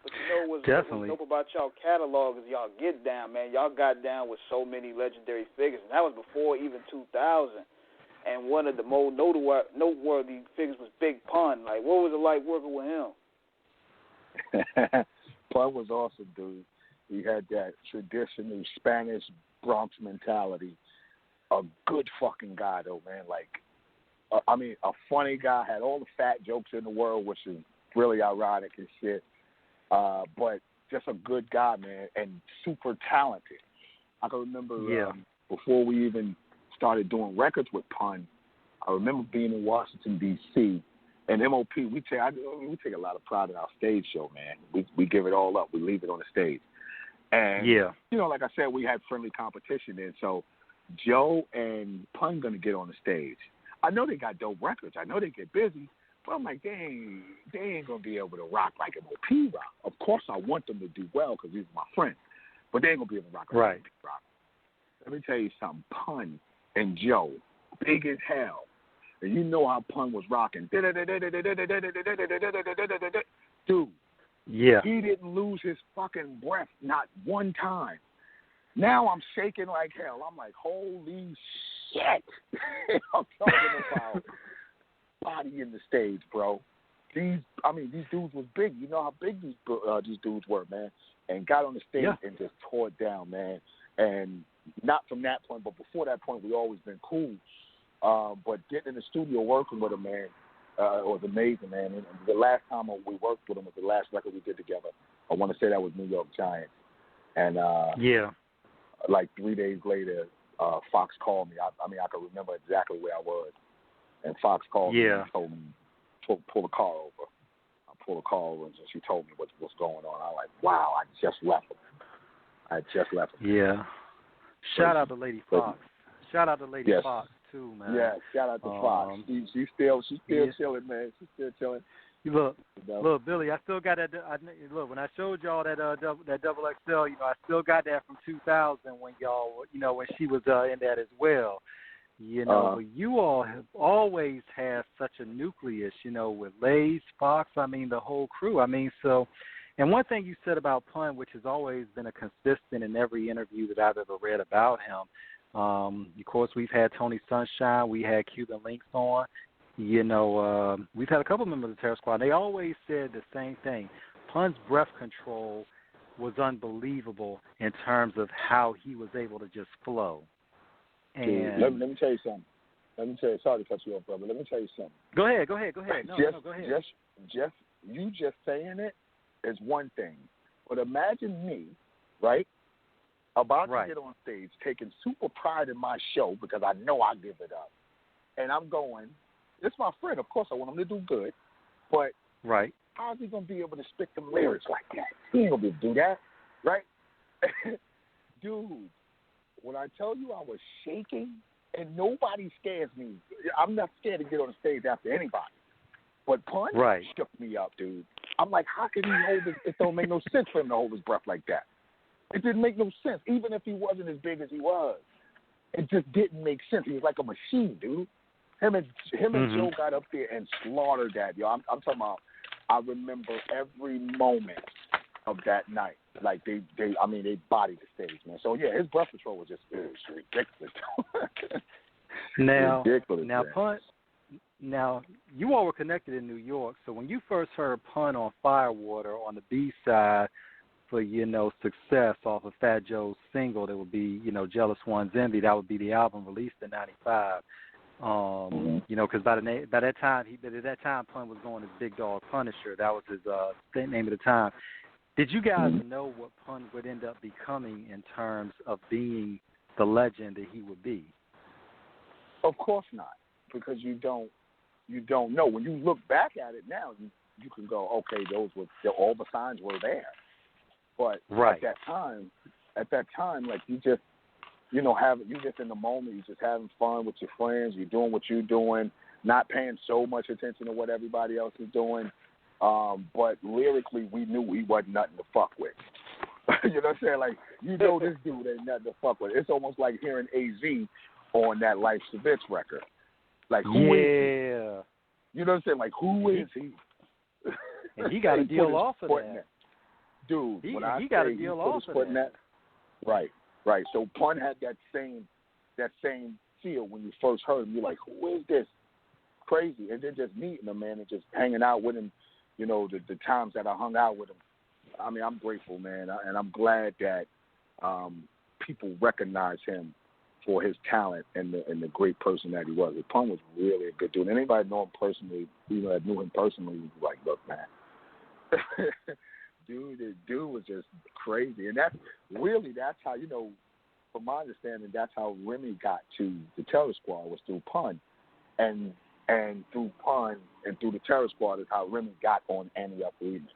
But what's dope about y'all catalog is y'all get down, man. Y'all got down with so many legendary figures, and that was before even 2000. And one of the more noteworthy figures was Big Pun. Like, what was it like working with him? Pun was awesome, dude. He had that traditional Spanish Bronx mentality. A good fucking guy, though, man. Like, a funny guy. Had all the fat jokes in the world, which is really ironic and shit. But just a good guy, man, and super talented. I can remember before we even started doing records with Pun, I remember being in Washington, D.C., and M.O.P., we take a lot of pride in our stage show, man. We give it all up. We leave it on the stage. And, like I said, we had friendly competition then, so Joe and Pun going to get on the stage. I know they got dope records. I know they get busy, but I'm like, they ain't going to be able to rock like M.O.P. rock. Of course I want them to do well because these are my friends, but they ain't going to be able to rock like M.O.P. rock. Let me tell you something. Pun and Joe, big as hell. And you know how Pun was rocking. Dude. Yeah. He didn't lose his fucking breath not one time. Now I'm shaking like hell. I'm like, holy shit. I'm talking about body in the stage, bro. These dudes was big. You know how big these dudes were, man. And got on the stage and just tore it down, man. And not from that point, but before that point, we always been cool. But getting in the studio working with him, man, was amazing, man. And the last time we worked with him was the last record we did together. I want to say that was New York Giants. And like 3 days later, Fox called me. I can remember exactly where I was. And Fox called me and told me, pull the car over. I pulled the car over and she told me what's going on. I'm like, wow, I just left him. Yeah. Shout out to Lady Fox. Shout out to Lady Fox too, man. Yeah, shout out to Fox. She's still chilling, man. She's still chilling. Look, Billy, I still got that. Look, when I showed y'all that double XL, I still got that from 2000 when y'all, when she was in that as well. But you all have always had such a nucleus, with Lays, Fox. The whole crew. And one thing you said about Pun, which has always been a consistent in every interview that I've ever read about him. Of course, we've had Tony Sunshine, we had Cuban Links on. We've had a couple members of the Terror Squad. They always said the same thing. Pun's breath control was unbelievable in terms of how he was able to just flow. And let me tell you something. Sorry to cut you off, brother. Let me tell you something. Go ahead. No, go ahead. You just saying it is one thing. But imagine me, right, about to get on stage, taking super pride in my show because I know I give it up. And I'm going, it's my friend. Of course, I want him to do good. But how's he going to be able to spit them lyrics like that? He ain't going to be able to do that, right? Dude, when I tell you I was shaking, and nobody scares me. I'm not scared to get on the stage after anybody. But Pun shook me up, dude. I'm like, how can he hold his... It don't make no sense for him to hold his breath like that. It didn't make no sense, even if he wasn't as big as he was. It just didn't make sense. He was like a machine, dude. Him and Joe got up there and slaughtered that, yo. I'm talking about, I remember every moment of that night. Like, they bodied the stage, man. So, yeah, his breath control was just ridiculous. Now, Pun, you all were connected in New York, so when you first heard Pun on Firewater on the B-side for, success off of Fat Joe's single, that would be, Jealous One's Envy, that would be the album released in 95. Because by that time, Pun was going as Big Dog Punisher. That was his name at the time. Did you guys know what Pun would end up becoming in terms of being the legend that he would be? Of course not, because you don't know. When you look back at it now, you can go, okay, all the signs were there. But at that time, like you just, you're just in the moment. You're just having fun with your friends. You're doing what you're doing, not paying so much attention to what everybody else is doing. But lyrically, we knew he wasn't nothing to fuck with. You know what I'm saying? Like, this dude ain't nothing to fuck with. It's almost like hearing AZ on that Life's a Bitch record. Like, who is he? You know what I'm saying? Like, who is he? And he got a deal off of that. dude, he when I got say a he deal put off his of foot in that. right. So Pun had that same feel when you first heard him. You're like, who is this? Crazy. And then just meeting him, man, and just hanging out with him, you know, the times that I hung out with him. I mean, I'm grateful, man, and I'm glad that people recognize him for his talent and the great person that he was. Pun was really a good dude. Anybody know him personally, you know, that knew him personally, was like, look, man, dude was just crazy. And that's how, you know, from my understanding, that's how Remy got to the Terror Squad, was through Pun. And through Pun and through the Terror Squad is how Remy got on Any Up Remix.